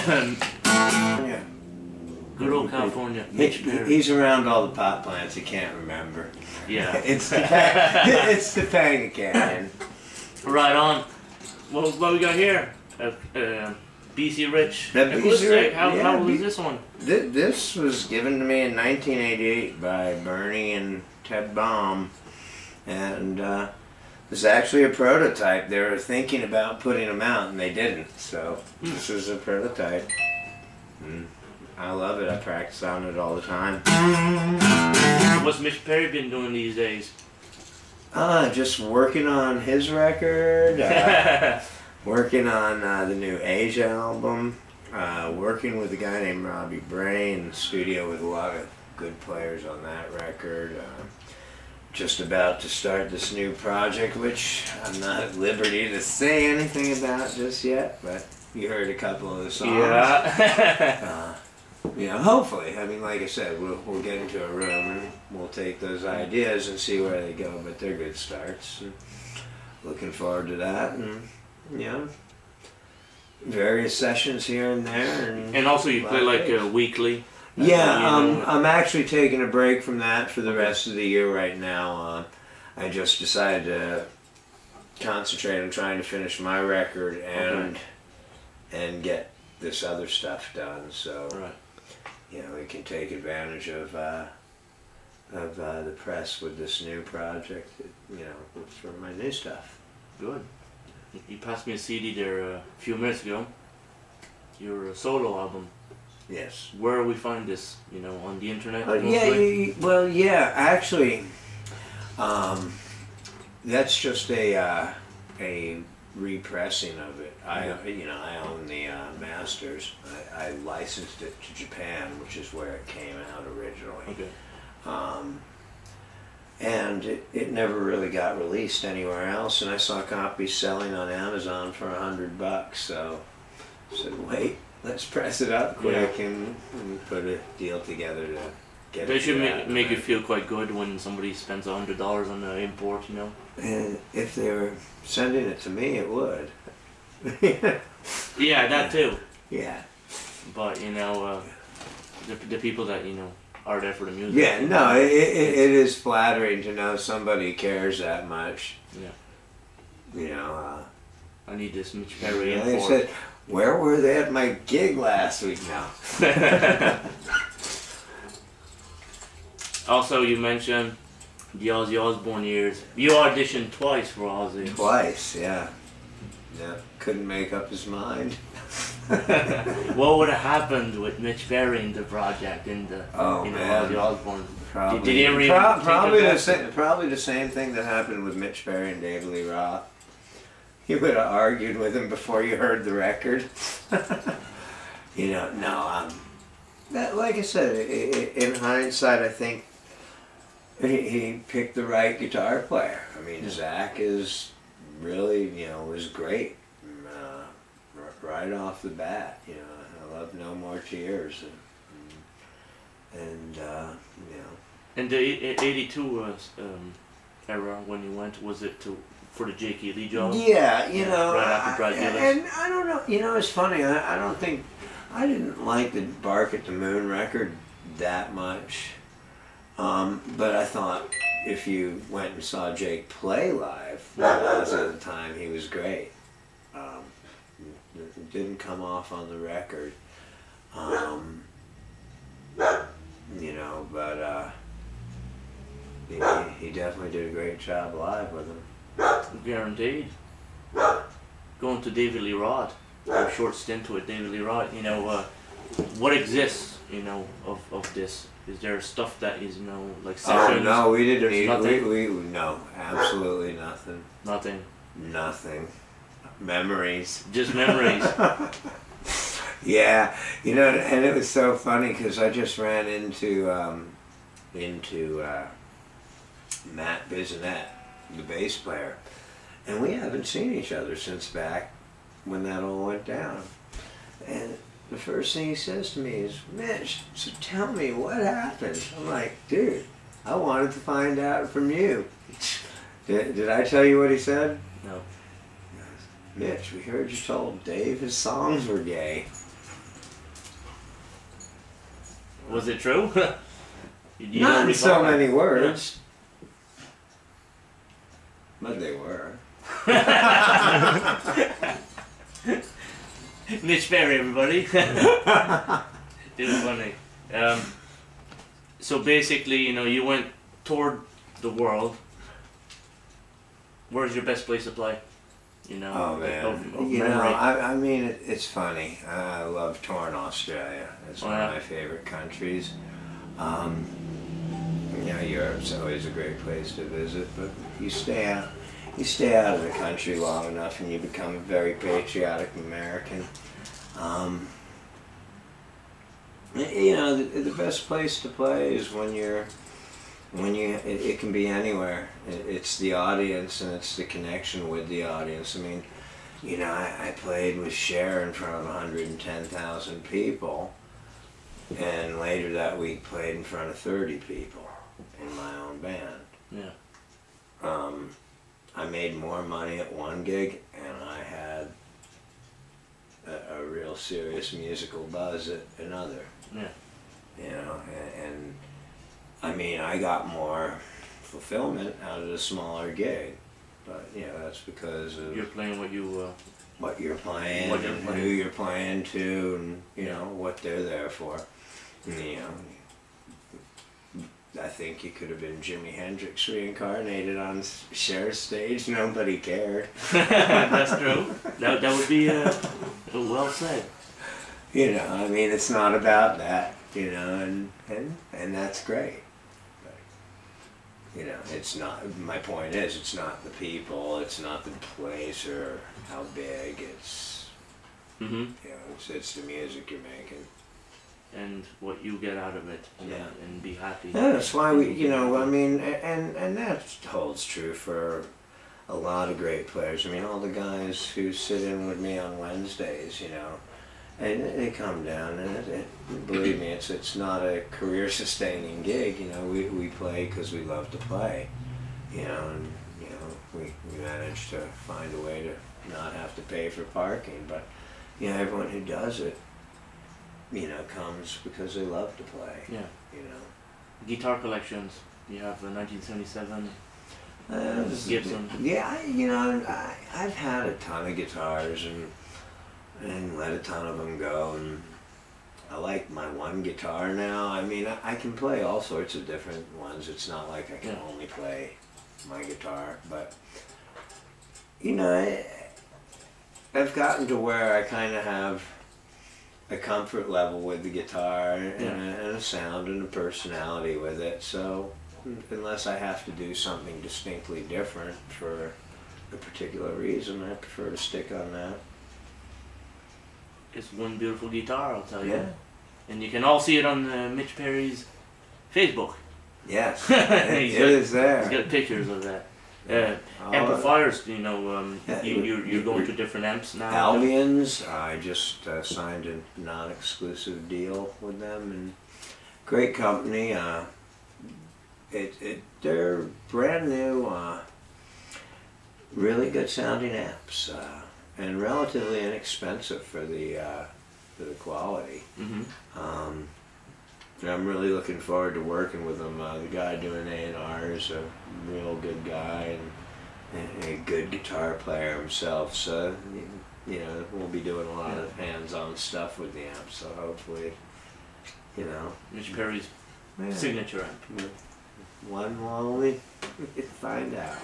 Yeah. Good old California. Mitch Perry. He's around all the pot plants. He can't remember. Yeah. It's the Topanga Canyon. Right on. Well, what we got here? BC Rich. BC Rich. How old is this one? This was given to me in 1988 by Bernie and Ted Baum, and it's actually a prototype. They were thinking about putting them out, and they didn't. So this is a prototype. I love it. I practice on it all the time. What's Mitch Perry been doing these days? Just working on his record. Working on the new Asia album. Working with a guy named Robbie Bray in the studio with a lot of good players on that record. Just about to start this new project, which I'm not at liberty to say anything about just yet, but you heard a couple of the songs. Yeah. You know, hopefully. I mean, like I said, we'll get into a room and we'll take those ideas and see where they go, but they're good starts. And looking forward to that, and you know, various sessions here and there. And also you play like weekly? Yeah, I'm actually taking a break from that for the rest of the year right now. I just decided to concentrate on trying to finish my record and get this other stuff done. So, you know, we can take advantage of the press with this new project. You know, for my new stuff. Good. You passed me a CD there a few minutes ago. Your solo album. Yes. Where will we find this? You know, on the internet? Well, yeah. Actually, that's just a repressing of it. I own the masters. I licensed it to Japan, which is where it came out originally. Okay. And it never really got released anywhere else, and I saw copies selling on Amazon for $100, so I said, wait, let's press it up quick and put a deal together to get it. They should make you feel quite good when somebody spends $100 on the import, you know? And if they were sending it to me, it would. Yeah, that too. Yeah. But, you know, the people that, you know, are there for the music. Yeah, no, it is flattering to know somebody cares that much. Yeah. You know, I need this Mitch Perry import. They said, where were they at my gig last week now? Also, you mentioned the Ozzy Osbourne years. You auditioned twice for Ozzy. Twice, yeah. Yeah, couldn't make up his mind. What would have happened with Mitch Perry in the project, in the Ozzy Osbourne? Probably, did he ever even probably the same thing that happened with Mitch Perry and David Lee Roth. You would have argued with him before you heard the record. You know, no, like I said, in hindsight, I think he picked the right guitar player. I mean, Zach is really, you know, was great right off the bat. You know, I love No More Tears, and you know. And the '82 era when you went, was it for the J.K. Lee job? Yeah, you know, right after Brad Gillis. And I don't know. You know, it's funny. I didn't like the Bark at the Moon record that much, but I thought if you went and saw Jake play live, at the time, he was great. It didn't come off on the record, you know, but he definitely did a great job live with him. Guaranteed. Going to David Lee Roth, a short stint with David Lee Roth, you know, what exists, you know, of this? Is there stuff that is, you know, like sessions? Oh, no, we didn't need nothing? no, absolutely nothing. Nothing. Nothing. Memories. Just memories. Yeah, you know, and it was so funny because I just ran into Matt Bissonette, the bass player, and we haven't seen each other since back when that all went down. And the first thing he says to me is, Mitch, so tell me what happened. I'm like, dude, I wanted to find out from you. Did I tell you what he said? No. Mitch, we heard you told Dave his songs were gay. Was it true? You Not don't in so recall that? many words. But they were. Mitch Perry, everybody. It was funny. So basically, you know, you went toured the world. Where's your best place to play? You know, Oh man, of you know, memory? I mean, it's funny. I love touring Australia. It's one of my favorite countries. You know, Europe's always a great place to visit, but you stay out of the country long enough, and you become a very patriotic American. You know, the best place to play is it can be anywhere. It's the audience, and it's the connection with the audience. I mean, you know, I played with Cher in front of 110,000 people, and later that week played in front of 30 people in my own band. Yeah. I made more money at one gig, and I had a real serious musical buzz at another. Yeah. You know, and I mean, I got more fulfillment out of the smaller gig, but you know, that's because of You're playing what you. what you're playing, What you're and playing. who you're playing to, and you know what they're there for. And, you know, I think you could have been Jimi Hendrix reincarnated on Cher's stage. Nobody cared. That's true. That would be well said. You know, I mean, it's not about that. You know, and that's great. But, you know, it's not. My point is, it's not the people. It's not the place or how big. It's you know, it's the music you're making. And what you get out of it, Yeah. and be happy. Yeah, that's why we, you know, I mean, and that holds true for a lot of great players. I mean, all the guys who sit in with me on Wednesdays, you know, and they come down, and believe me, it's not a career-sustaining gig. You know, we play because we love to play, you know, and you know, we manage to find a way to not have to pay for parking. But you know, everyone who does it, you know, comes because they love to play. Yeah. You know. Guitar collections. You have the 1977 Gibson. Yeah, you know, I've had a ton of guitars and let a ton of them go, and I like my one guitar now. I mean, I can play all sorts of different ones. It's not like I can only play my guitar, but you know, I've gotten to where I kind of have a comfort level with the guitar, and a sound and a personality with it. So unless I have to do something distinctly different for a particular reason, I prefer to stick on that. It's one beautiful guitar, I'll tell you. Yeah. And you can all see it on Mitch Perry's Facebook. Yes, it is there. He's got pictures of that. Amplifiers, you know, you're going to different amps now. Albions, I just signed a non-exclusive deal with them, and great company. They're brand new, really good sounding amps, and relatively inexpensive for the quality. And I'm really looking forward to working with them. The guy doing A&R is a real good guy, and a good guitar player himself. So, you know, we'll be doing a lot of hands-on stuff with the amp. So hopefully, you know, Mitch Perry's signature amp. One will only find out.